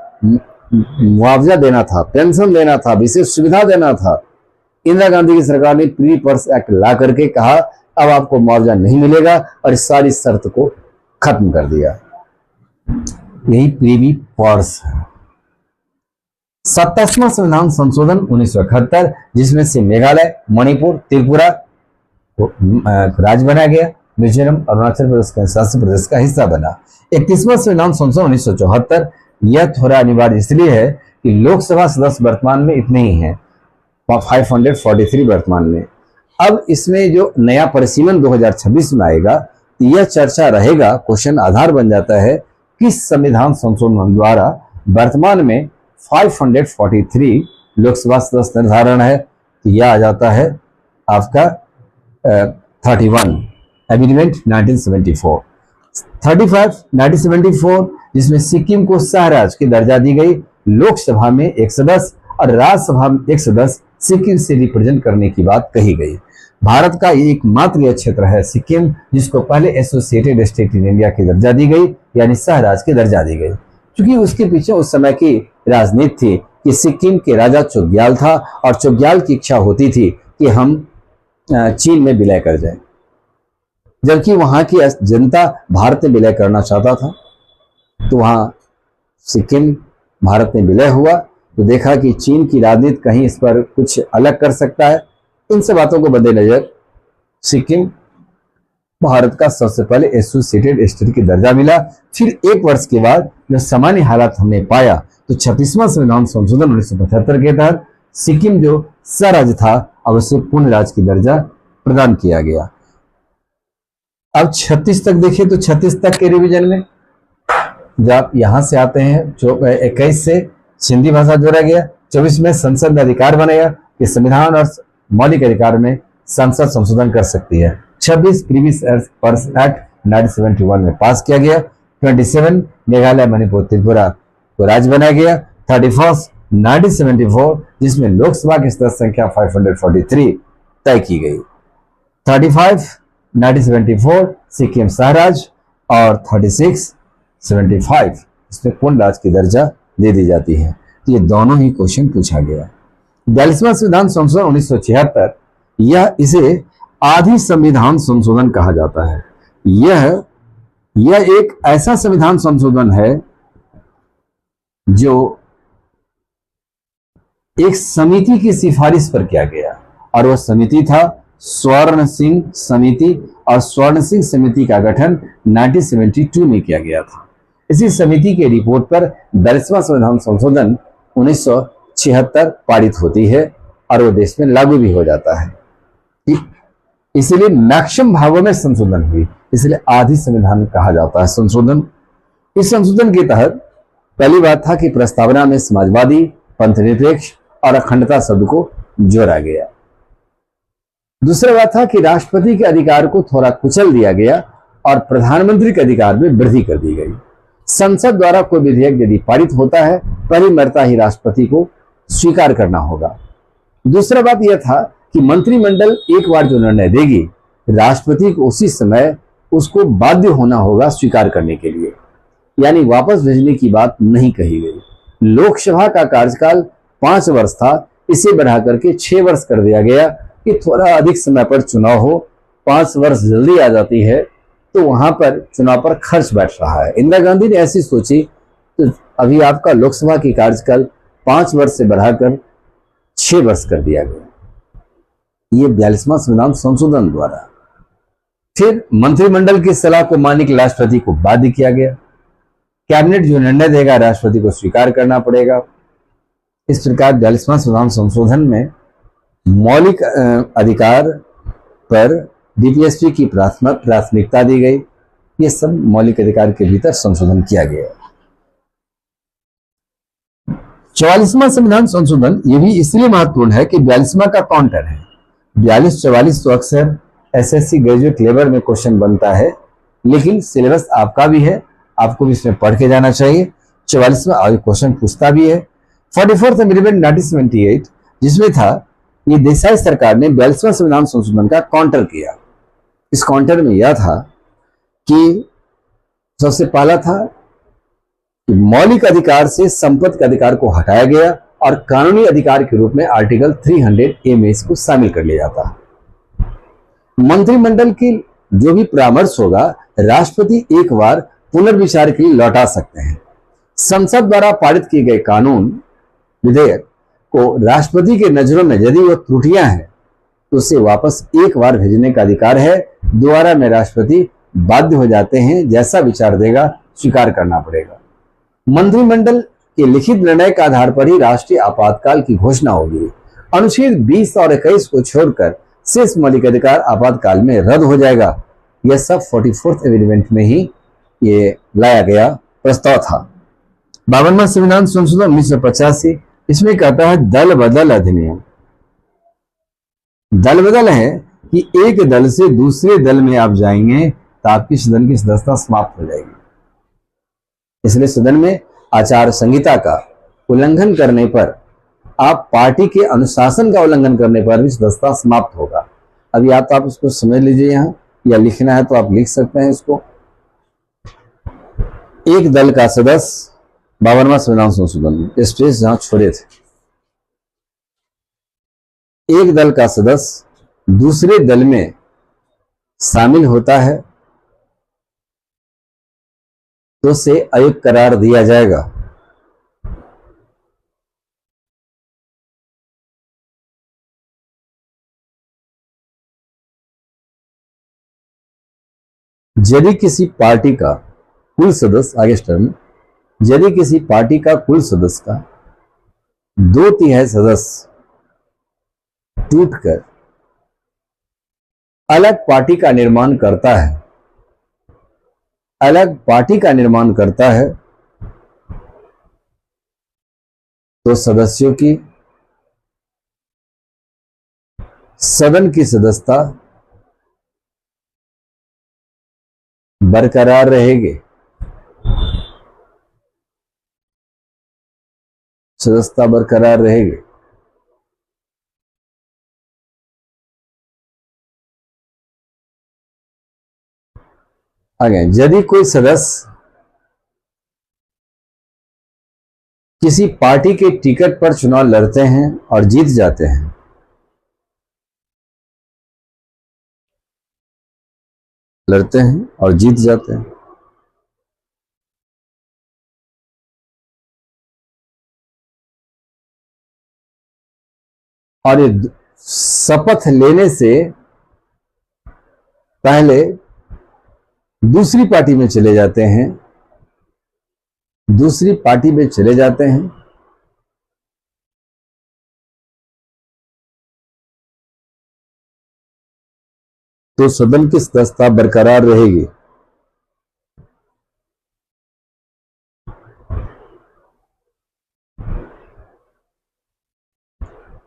मुआवजा देना था, पेंशन देना था, विशेष सुविधा देना था। इंदिरा गांधी की सरकार ने प्रिवी पर्स एक्ट ला करके कहा अब आपको मुआवजा नहीं मिलेगा और इस सारी शर्त को खत्म कर दिया। यही प्रिवी पर्स है। 27वां संविधान संशोधन 1971, जिसमें से मेघालय, मणिपुर, त्रिपुरा राज्य बनाया गया, मिजोरम अरुणाचल प्रदेश के शासित प्रदेश का हिस्सा बना। 31वां संविधान संशोधन 1974, यह थोड़ा अनिवार्य इसलिए है कि लोकसभा सदस्य वर्तमान में इतने ही हैं, 543 वर्तमान में। अब इसमें जो नया परिसीमन 2026 में आएगा, तो यह चर्चा रहेगा, क्वेश्चन आधार बन जाता है किस संविधान संशोधन द्वारा वर्तमान में 543 लोकसभा सदस्य निर्धारण है। तो यह आ जाता है आपका 31 एमेंडमेंट 1974। 35 1974, जिसमें सिक्किम को सह राज्य की दर्जा दी गई, लोकसभा में एक सदस्य और राज्यसभा में एक सदस्य सिक्किम से रिप्रेजेंट करने की बात कही गई। भारत का एकमात्र यह क्षेत्र है सिक्किम, जिसको पहले एसोसिएटेड स्टेट इन इंडिया की दर्जा दी गई, यानी सह राज्य की दर्जा दी गई, क्योंकि उसके पीछे उस समय की राजनीति थी कि सिक्किम के राजा चोग्याल था और चोग्याल की इच्छा होती थी कि हम चीन में विलय कर जाएं, जबकि वहां की जनता भारत में विलय करना चाहता था। तो वहां सिक्किम भारत में विलय हुआ तो देखा कि चीन की राजनीति कहीं इस पर कुछ अलग कर सकता है। इन सब बातों को मद्देनजर सिक्किम भारत का सबसे पहले एसोसिएटेड स्टेट की दर्जा मिला। फिर एक वर्ष के बाद जब सामान्य हालात हमने पाया तो 36वां संविधान संशोधन 1975 के तहत सिक्किम जो सह राज्य था, अब उसे पूर्ण राज्य की दर्जा प्रदान किया गया। अब 36 तक देखिए, तो 36 तक के रिवीजन में जब आप यहां से आते हैं, जो 21 से सिंधी भाषा जोड़ा गया, 24 में संसद में अधिकार बनाया कि संविधान और मौलिक अधिकार में संसद संशोधन कर सकती है। 26 प्रिवी पर्स एक्ट 1971 में पास किया गया। 27 मेघालय, मणिपुर, त्रिपुरा को राज्य बनाया गया। 31 1974, जिसमें लोकसभा की सदस्य संख्या 543 तय की गई। 35 1974 सिक्किम सह राज्य और 36 75 इसमें पूर्ण राज्य की दर्जा दे दी जाती है। तो ये दोनों ही क्वेश्चन पूछा गया। 42वां संविधान संशोधन 1976, यह इसे आधि संविधान संशोधन कहा जाता है। यह एक ऐसा संविधान संशोधन है जो एक समिति की सिफारिश पर किया गया और वह समिति था स्वर्ण सिंह समिति, और स्वर्ण सिंह समिति का गठन 1972 में किया गया था। इसी समिति के रिपोर्ट पर 42वां संविधान संशोधन 1976 पारित होती है और वो देश में लागू भी हो जाता है। इसलिए मैक्सिमम भागों में संशोधन हुई, इसलिए आधि संविधान कहा जाता है संशोधन। इस संशोधन के तहत पहली बात था कि प्रस्तावना में समाजवादी, पंथनिरपेक्ष और अखंडता शब्द को जोड़ा गया। दूसरा बात था कि राष्ट्रपति के अधिकार को थोड़ा कुचल दिया गया और प्रधानमंत्री के अधिकार में वृद्धि कर दी गई। संसद द्वारा कोई विधेयक यदि पारित होता है, पहली मर्तबा ही राष्ट्रपति को स्वीकार करना होगा। दूसरा बात यह था कि मंत्रिमंडल एक बार जो निर्णय देगी, राष्ट्रपति को उसी समय उसको बाध्य होना होगा स्वीकार करने के लिए, यानी वापस भेजने की बात नहीं कही गई। लोकसभा का कार्यकाल 5 वर्ष था, इसे बढ़ा करके 6 वर्ष कर दिया गया कि थोड़ा अधिक समय पर चुनाव हो। 5 वर्ष जल्दी आ जाती है तो वहां पर चुनाव पर खर्च बैठ रहा है। इंदिरा गांधी ने ऐसी सोची तो अभी आपका लोकसभा की कार्यकाल 5 वर्ष से बढ़ाकर 6 वर्ष कर दिया गया, ये 42वां संविधान संशोधन द्वारा। फिर मंत्रिमंडल की सलाह को मानने के राष्ट्रपति को बाध्य किया गया। कैबिनेट जो निर्णय देगा राष्ट्रपति को स्वीकार करना पड़ेगा। इस प्रकार 42वां संविधान संशोधन में मौलिक अधिकार पर डीपीएसपी की प्राथमिकता दी गई। ये सब मौलिक अधिकार के भीतर संशोधन किया गया है। 44वां संविधान संशोधन ये भी इसलिए महत्वपूर्ण है कि 42वां का काउंटर है। 42-44 तो अक्सर एसएससी ग्रेजुएट लेवल में क्वेश्चन बनता है, लेकिन सिलेबस आपका भी है, आपको भी इसमें पढ़ के जाना चाहिए। 44वां क्वेश्चन पूछता भी है। 44th अमेंडमेंट 1978 जिसमें था, ये देसाई सरकार ने 42वां संविधान संशोधन का काउंटर किया। इस काउंटर में यह था कि सबसे पहला था कि मौलिक अधिकार से संपत्ति के अधिकार को हटाया गया और कानूनी अधिकार के रूप में आर्टिकल 300A में इसको शामिल कर लिया जाता। मंत्रिमंडल की जो भी परामर्श होगा राष्ट्रपति एक बार पुनर्विचार के लिए लौटा सकते हैं। संसद द्वारा पारित किए गए कानून विधेयक को राष्ट्रपति के नजरों में यदि वो त्रुटियां हैं तो उसे वापस एक बार भेजने का अधिकार है। दोबारा में राष्ट्रपति बाध्य हो जाते हैं, जैसा विचार देगा स्वीकार करना पड़ेगा। मंत्रिमंडल के लिखित निर्णय के आधार पर ही राष्ट्रीय आपातकाल की घोषणा होगी। अनुच्छेद 20 और 21 को छोड़कर शेष मौलिक अधिकार आपातकाल में रद्द हो जाएगा। यह सब 44th अमेंडमेंट में ही ये लाया गया प्रस्ताव था। 52वां संविधान संशोधन 1985 इसमें कहता है दल बदल अधिनियम। दल बदल है कि एक दल से दूसरे दल में आप जाएंगे तो आपकी सदन की सदस्यता समाप्त हो जाएगी। इसलिए सदन में आचार संहिता का उल्लंघन करने पर, आप पार्टी के अनुशासन का उल्लंघन करने पर भी सदस्यता समाप्त होगा। अभी आप उसको समझ लीजिए, यहां या लिखना है तो आप लिख सकते हैं इसको। एक दल का सदस्य 52वां संविधान संशोधन में स्पेस जहां छोड़े थे, एक दल का सदस्य दूसरे दल में शामिल होता है तो उसे अयोग्य करार दिया जाएगा। यदि किसी पार्टी का कुल सदस्य, आगे टर्म, यदि किसी पार्टी का कुल सदस्य का 2/3 सदस्य टूटकर अलग पार्टी का निर्माण करता है, अलग पार्टी का निर्माण करता है, तो सदस्यों की सदन की सदस्यता बरकरार रहेगी। सदस्यता बरकरार रहेगी। आगे, यदि कोई सदस्य किसी पार्टी के टिकट पर चुनाव लड़ते हैं और जीत जाते हैं, लड़ते हैं और जीत जाते हैं, और ये शपथ लेने से पहले दूसरी पार्टी में चले जाते हैं, दूसरी पार्टी में चले जाते हैं, तो सदन की सदस्यता बरकरार रहेगी।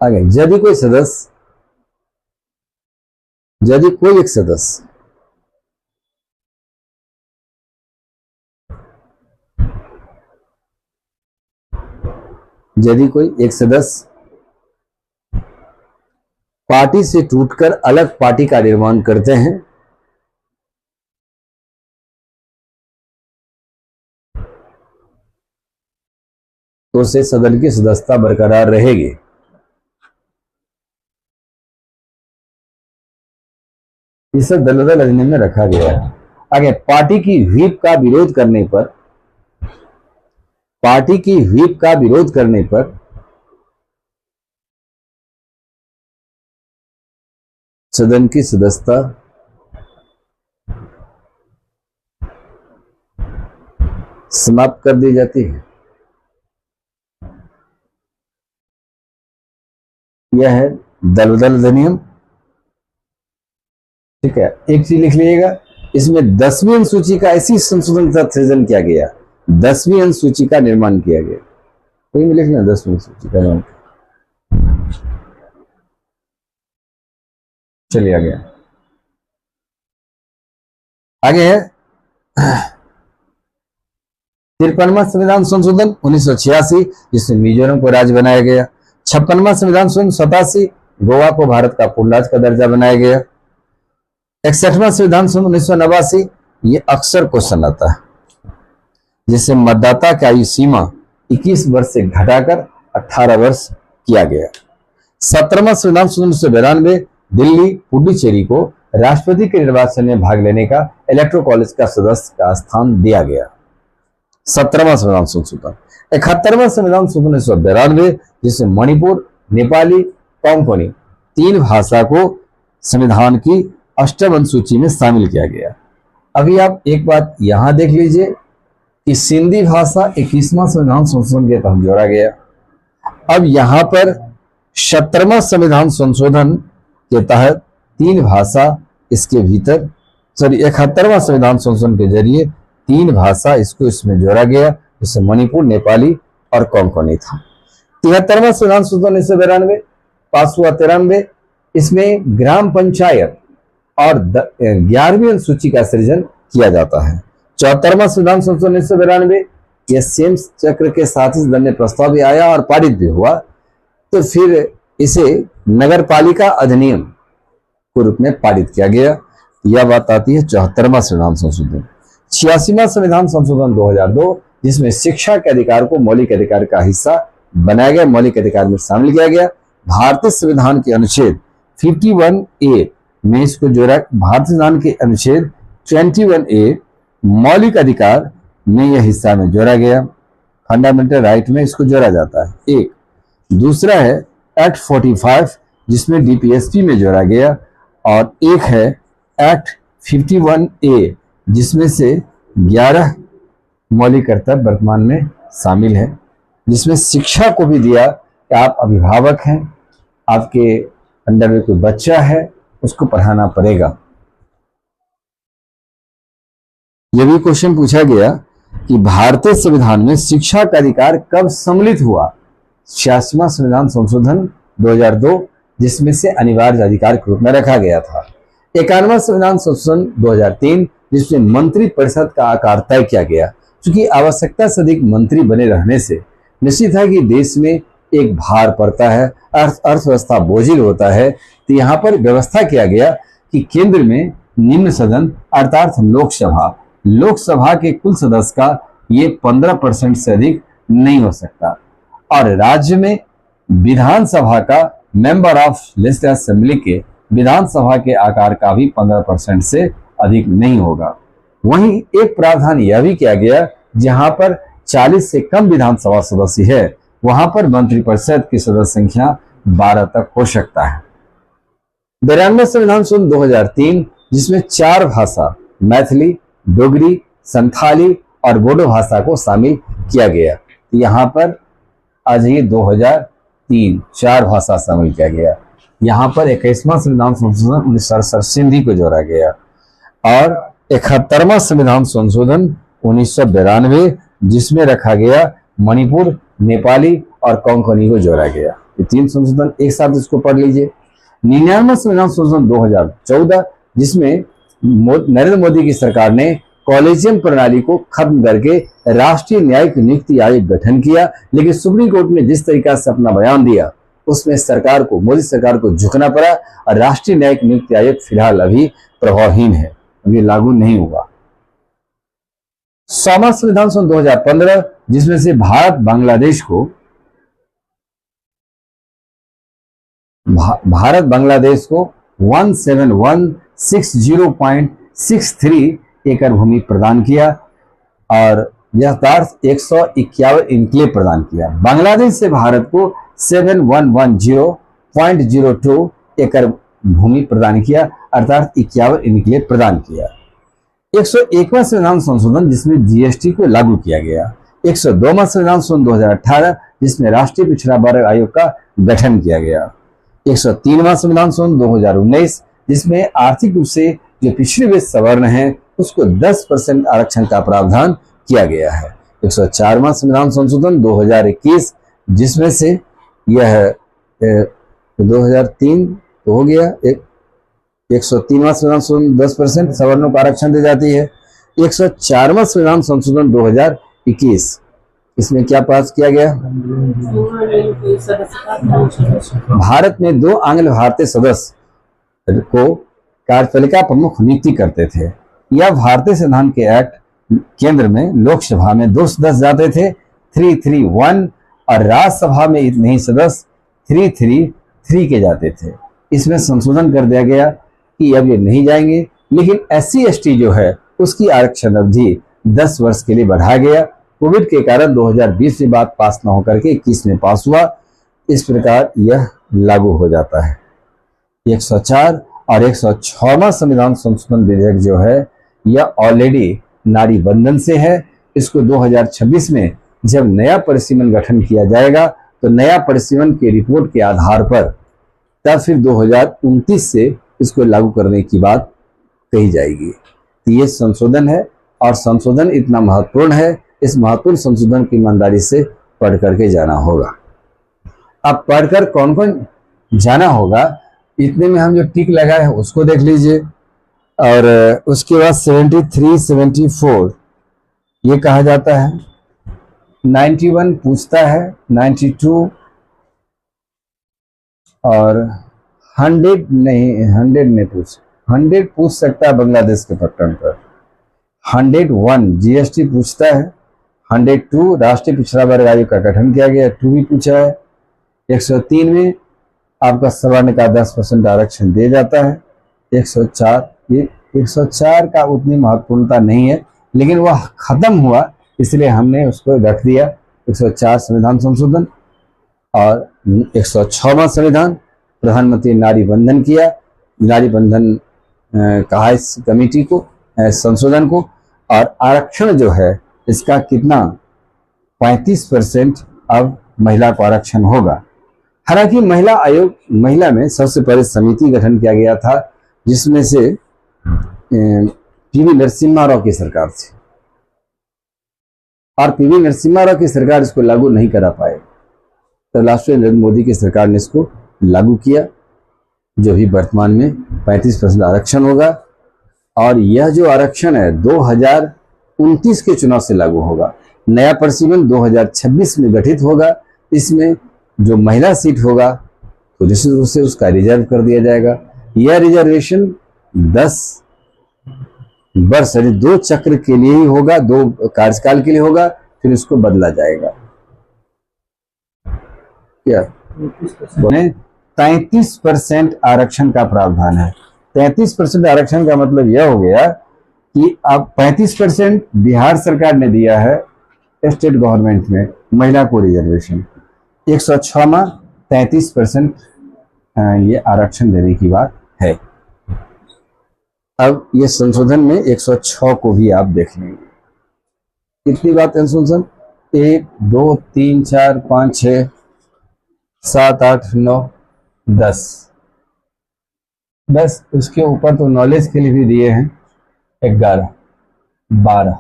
आगे, यदि कोई सदस्य, यदि कोई एक सदस्य यदि कोई एक सदस्य पार्टी से टूटकर अलग पार्टी का निर्माण करते हैं, तो उसे सदन की सदस्यता बरकरार रहेगी। इसे दलदल अधिनियम में रखा गया है। आगे, पार्टी की व्हीप का विरोध करने पर, पार्टी की व्हीप का विरोध करने पर सदन की सदस्यता समाप्त कर दी जाती है। यह है दलदल अधिनियम। ठीक है, एक चीज लिख लीजिएगा, इसमें 10वीं अनुसूची का ऐसी संशोधन तथा सृजन किया गया, 10वीं अनुसूची का निर्माण किया गया। कोई में लिखना 10वीं अनुसूची का निर्माण। चलिए आगे आगे है 53वां संविधान संशोधन 1986 जिसमें मिजोरम को राज्य बनाया गया। 56वां संविधान संशोधन 87 गोवा को भारत का पूर्ण राज्य का दर्जा बनाया गया। 61वां संविधान संशोधन 1989 ये अक्सर क्वेश्चन आता है, जिससे मतदाता की आयु सीमा 21 वर्ष से घटाकर 18 वर्ष किया गया। 17वां संविधान संशोधन 1992 दिल्ली पुडुचेरी को राष्ट्रपति के निर्वाचन में भाग लेने का इलेक्टोरल कॉलेज का सदस्य का स्थान दिया गया। 17वां संविधान संशोधन। 71वां संविधान संशोधन 1992 जिसमें मणिपुर, नेपाली, कोंकणी 3 भाषा को संविधान की अष्टम अनुसूची में शामिल किया गया। अभी आप एक बात यहां देख लीजिए कि सिंधी भाषा 21वां संविधान संशोधन के तहत जोड़ा गया। अब यहां पर 17वां संविधान संशोधन के तहत 3 भाषा इसके भीतर 71वां संविधान संशोधन के जरिए 3 भाषा इसमें जोड़ा गया, जिससे मणिपुर, नेपाली और कोंकणी था। 73वां संविधान संशोधन 1992 पास हुआ। 93 इसमें ग्राम पंचायत और 11वीं अनुसूची का सृजन किया जाता है। 74वां संविधान संशोधन 1992 यह सेम चक्र के साथ ही सदन में प्रस्ताव भी आया और पारित भी हुआ, तो फिर इसे नगर पालिका अधिनियम के रूप में पारित किया गया। यह बात आती है 74वां संविधान संशोधन। 86वां संविधान संशोधन 2002 जिसमें शिक्षा के अधिकार को मौलिक अधिकार का हिस्सा बनाया गया, मौलिक अधिकार में शामिल किया गया। भारतीय संविधान के अनुच्छेद 51A में इसको जोड़ा। भारतीय संविधान के अनुच्छेद 21A मौलिक अधिकार में यह हिस्सा में जोड़ा गया। फंडामेंटल राइट में इसको जोड़ा जाता है। एक दूसरा है एक्ट 45 जिसमें डीपीएसपी में जोड़ा गया, और एक है एक्ट 51A जिसमें से 11 मौलिक कर्तव्य वर्तमान में शामिल है, जिसमें शिक्षा को भी दिया कि आप अभिभावक हैं, आपके अंडर में कोई बच्चा है, उसको पढ़ाना पड़ेगा। यह भी क्वेश्चन पूछा गया कि भारतीय संविधान में शिक्षा का अधिकार कब सम्मिलित हुआ। 86वां संविधान संशोधन 2002 जिसमें से अनिवार्य अधिकार के रूप में रखा गया था। 51वां संविधान संशोधन 2003 जिसमें मंत्री परिषद का आकार तय किया गया। क्योंकि आवश्यकता से अधिक मंत्री बने रहने से निश्चित है कि देश में एक भार पड़ता है, अर्थव्यवस्था बोझिल होता है, तो यहाँ पर व्यवस्था किया गया कि केंद्र में निम्न सदन अर्थात लोकसभा के कुल सदस्य का ये 15% से अधिक नहीं हो सकता, और राज्य में विधानसभा का मेंबर ऑफ लेजिस्लेटिव असेंबली के विधानसभा के आकार का भी 15% से अधिक नहीं होगा। वहीं एक प्रावधान यह भी किया गया जहां पर 40 से कम विधानसभा सदस्य है वहां पर मंत्रिपरिषद की सदस्य संख्या 12 तक हो सकता है। 92वां संविधान संशोधन 2003 जिसमें 4 भाषा मैथिली, डोगरी, संथाली और बोडो भाषा को शामिल किया गया। यहाँ पर आज ही 2003 4 भाषा शामिल किया गया। यहाँ पर 21वां संविधान संशोधन 1967 सिंधी को जोड़ा गया, और 71वां संविधान संशोधन 1992 जिसमें रखा गया मणिपुर, नेपाली और कोंकणी को जोड़ा गया। ये 3 संशोधन एक साथ इसको पढ़ लीजिए। 99वां संविधान संशोधन 2014 जिसमें नरेंद्र मोदी की सरकार ने कॉलेजियम प्रणाली को खत्म करके राष्ट्रीय न्यायिक नियुक्ति आयोग गठन किया, लेकिन सुप्रीम कोर्ट ने जिस तरीका से अपना बयान दिया उसमें मोदी सरकार को झुकना पड़ा, और राष्ट्रीय न्यायिक नियुक्ति आयोग फिलहाल अभी प्रभावहीन है, अभी लागू नहीं हुआ। 100वां संविधान संशोधन 2015 जिसमें से भारत बांग्लादेश को 1716.63 एकड़ भूमि प्रदान किया, और यह 151 इनक्लेव प्रदान किया। बांग्लादेश से भारत को 7110.02 एकड़ भूमि प्रदान किया, अर्थात 51 इनक्लेव प्रदान किया। 101वां संविधान संशोधन जिसमें जीएसटी को लागू किया गया। 102वां संविधान संशोधन 2018 जिसमें राष्ट्रीय पिछड़ा वर्ग आयोग का गठन किया गया। 103वां संविधान संशोधन 2019 जिसमें आर्थिक रूप से जो पिछड़े हुए सवर्ण हैं उसको 10% आरक्षण का प्रावधान किया गया है। 104वां संविधान संशोधन 2021, जिसमें से यह 2003 तो हो गया, 103वां संविधान संशोधन 10% सवर्णों को आरक्षण दी जाती है। 104वां संविधान संशोधन 2021, इसमें क्या पास किया गया? भारत में 2 आंग्ल भारतीय सदस्य को कार्यपालिका प्रमुख नियुक्ति करते थे। यह भारतीय संविधान के एक्ट केंद्र में लोकसभा में 2 सदस्य जाते थे 331, और राज्यसभा में इतने ही सदस्य 333 के जाते थे। इसमें संशोधन कर दिया गया कि अब ये नहीं जाएंगे, लेकिन SC ST जो है उसकी आरक्षण अवधि 10 वर्ष के लिए बढ़ाया गया। कोविड के कारण 2020 में बात पास न होकर के 21 में पास हुआ। इस प्रकार यह लागू हो जाता है। 104 और 106वां संविधान संशोधन विधेयक जो है यह ऑलरेडी नारी बंधन से है। इसको 2026 में जब नया परिसीमन गठन किया जाएगा तो नया परिसीमन की रिपोर्ट के आधार पर तब फिर 2029 से इसको लागू करने की बात कही जाएगी। तो ये संशोधन है, और संशोधन इतना महत्वपूर्ण है, इस महत्वपूर्ण संशोधन की ईमानदारी से पढ़ करके जाना होगा। अब पढ़कर कौन कौन जाना होगा, इतने में हम जो टिक लगाए हैं उसको देख लीजिए। और उसके बाद 73, 74 ये कहा जाता है, 91 पूछता है, 92 और 100 नहीं पूछ, 100 पूछ सकता है बांग्लादेश के पट्टन पर। 101 GST पूछता है। 102 राष्ट्रीय पिछड़ा वर्ग आयोग का गठन किया गया, 2 भी पूछा है। 103 में आपका सवर्ण का 10% आरक्षण दिया जाता है। 104, ये 104 का उतनी महत्वपूर्णता नहीं है, लेकिन वह खत्म हुआ इसलिए हमने उसको रख दिया। 104 संविधान संशोधन और 106वां संविधान, प्रधानमंत्री नारी बंधन किया, नारी बंधन कहा इस कमेटी को, संशोधन को। और आरक्षण जो है इसका कितना, 35% अब महिला को आरक्षण होगा। हालांकि महिला आयोग, महिला में सबसे पहले समिति गठन किया गया था, जिसमें से PV नरसिम्हा राव की सरकार थी, और PV नरसिम्हा राव की सरकार इसको लागू नहीं करा पाए, तो राष्ट्रीय नरेंद्र मोदी की सरकार ने इसको लागू किया, जो भी वर्तमान में 35% आरक्षण होगा। और यह जो आरक्षण है 2029 के चुनाव से लागू होगा। नया परिसीमन 2026 में गठित होगा। इसमें जो महिला सीट होगा तो निश्चित रूप से उसका रिजर्व कर दिया जाएगा। यह रिजर्वेशन 10 वर्ष यानी 2 चक्र के लिए ही होगा, 2 कार्यकाल के लिए होगा, फिर उसको बदला जाएगा। क्या 33% आरक्षण का प्रावधान है। 33% आरक्षण का मतलब यह हो गया कि अब 35% बिहार सरकार ने दिया है स्टेट गवर्नमेंट में महिला को रिजर्वेशन। 106वां 33% ये आरक्षण देने की बात है। अब ये संशोधन में 106 को भी आप देख लेंगे। कितनी बात है संशोधन, 1 2 3 4 5 6 7 8 9 10, बस उसके ऊपर तो नॉलेज के लिए भी दिए हैं 11 12।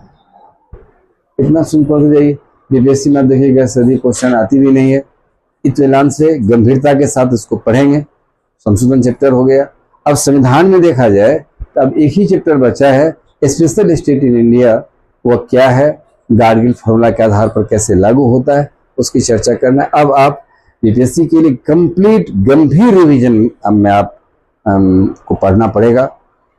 इतना सुन पढ़ जाइए। बीपीएससी में देखिएगा सदी क्वेश्चन आती भी नहीं है, इत्मीनान से गंभीरता के साथ इसको पढ़ेंगे। संशोधन चैप्टर हो गया। अब संविधान में देखा जाए तो अब एक ही चैप्टर बचा है, स्पेशल स्टेट इन इंडिया। वह क्या है, गार्गिल फॉर्मूला के आधार पर कैसे लागू होता है, उसकी चर्चा करना है। अब आप बीपीएससी के लिए कंप्लीट गंभीर रिवीजन में आप को पढ़ना पड़ेगा।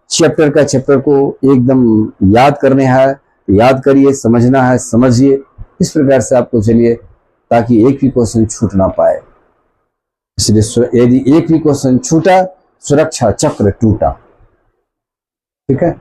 चैप्टर को एकदम याद करने है, याद करिए, समझना है समझिए। इस प्रकार से आपको चलिए, ताकि एक भी क्वेश्चन छूट ना पाए। इसलिए यदि एक भी क्वेश्चन छूटा, सुरक्षा चक्र टूटा। ठीक है।